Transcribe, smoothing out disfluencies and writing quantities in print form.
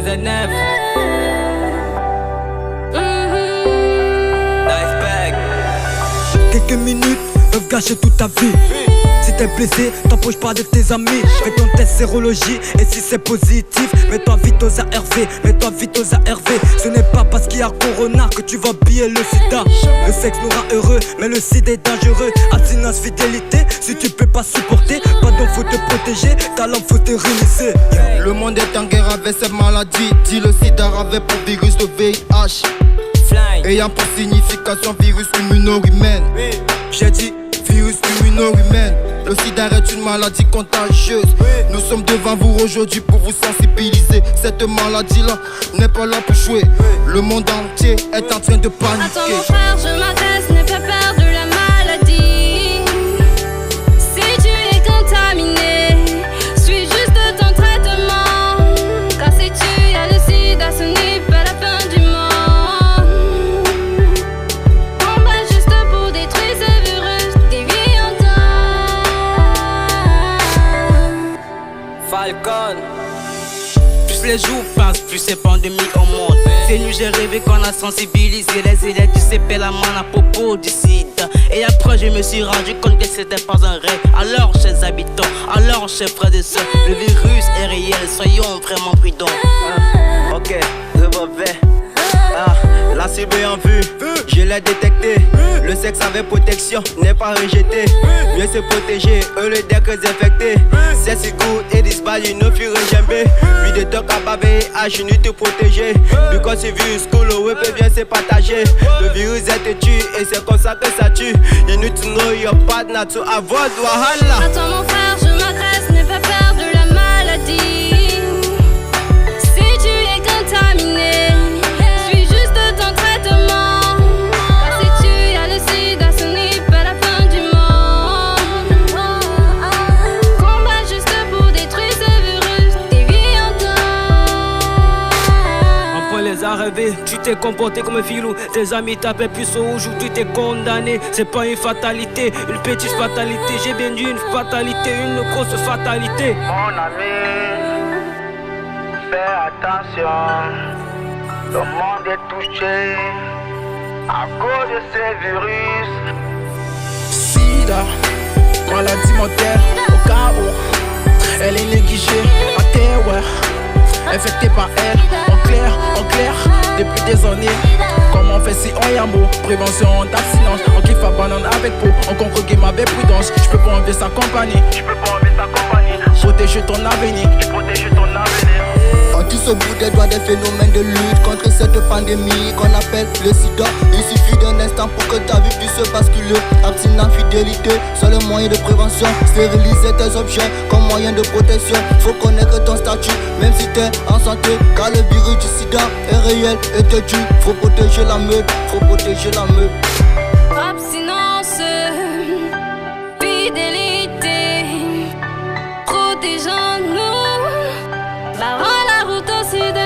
ZNF. Nice bag. Quelques minutes peuvent gâcher toute ta vie. Si t'es blessé, t'approches pas de tes amis. Fais ton test sérologie et si c'est positif, mets-toi vite aux ARV, mets-toi vite aux ARV. Ce n'est pas parce qu'il y a Corona que tu vas piller le sida. Le sexe nous rend heureux, mais le sida est dangereux. Abstinence, fidélité, si tu peux pas supporter, pardon, faut te protéger, talent, faut te réunir. Le monde est en guerre avec cette maladie. Dit le sida avait pour virus le VIH, ayant pour signification virus immuno-humaine. J'ai dit virus immuno-humaine. Le sida est une maladie contagieuse. Nous sommes devant vous aujourd'hui pour vous sensibiliser. Cette maladie-là n'est pas là pour jouer. Le monde entier est en train de paniquer. Attends mon frère, je m'adresse, n'aie pas peur de la maladie. Si tu es contaminé, suis juste ton traitement. Car si tu as le sida, ce n'est pas la fin du monde. On va juste pour détruire ce virus, des vies en temps. Falcon. Plus les jours passent, plus c'est pandémie au monde. Ces nuits j'ai rêvé qu'on a sensibilisé les élèves du CP, la main à propos du sida. Et après je me suis rendu compte que c'était pas un rêve. Alors chers habitants, alors chers frères et sœurs, le virus est réel, soyons vraiment prudents. Ok, revolver. La cible est en vue, je l'ai détecté. Le sexe avec protection n'est pas rejeté. Mieux se protéger, eux le désinfecter. C'est si good et disparaît, ne fuir jamais. Lui de toc à baver, à genoux te protéger. Because ce virus cool, ouais, peut bien se partager. Le virus est tue et c'est comme ça que ça tue. You need to know your partner to avoid Wahala. Attends mon frère, je m'adresse, n'aie pas peur de la maladie. Si tu es contaminé, suis juste ton traitement. Car si tu as le sida, ce n'est pas la fin du monde. Combat juste pour détruire ce virus, des vies en temps. Après les arrivées, tu t'es comporté comme un filou. Tes amis t'appellent plus au jour, tu t'es condamné. C'est pas une fatalité, une petite fatalité. J'ai bien dit une fatalité, une grosse fatalité. Mon ami, fais attention. Le monde est touché à cause de ces virus. Sida, maladie mortelle au cas où elle est négligée, à terre, ouais. Infectée par elle, en clair, depuis des années. Comment on fait si on y a mot? Prévention d'abstinence, on kiffe à banane avec peau, on contrôle game avec prudence. J'peux pas enlever sa compagnie, protéger ton avenir, On se bout des doigts des phénomènes de lutte contre cette pandémie qu'on appelle le sida. Il suffit d'un instant pour que ta vie puisse basculer. Abstinence, fidélité, c'est le moyen de prévention. Stériliser tes objets comme moyen de protection. Faut connaître ton statut, même si t'es en santé. Car le virus du sida est réel et te tue. Faut protéger la meute, faut protéger la meute. Abstinence, fidélité, protégeons-nous. Barrons la route au sud.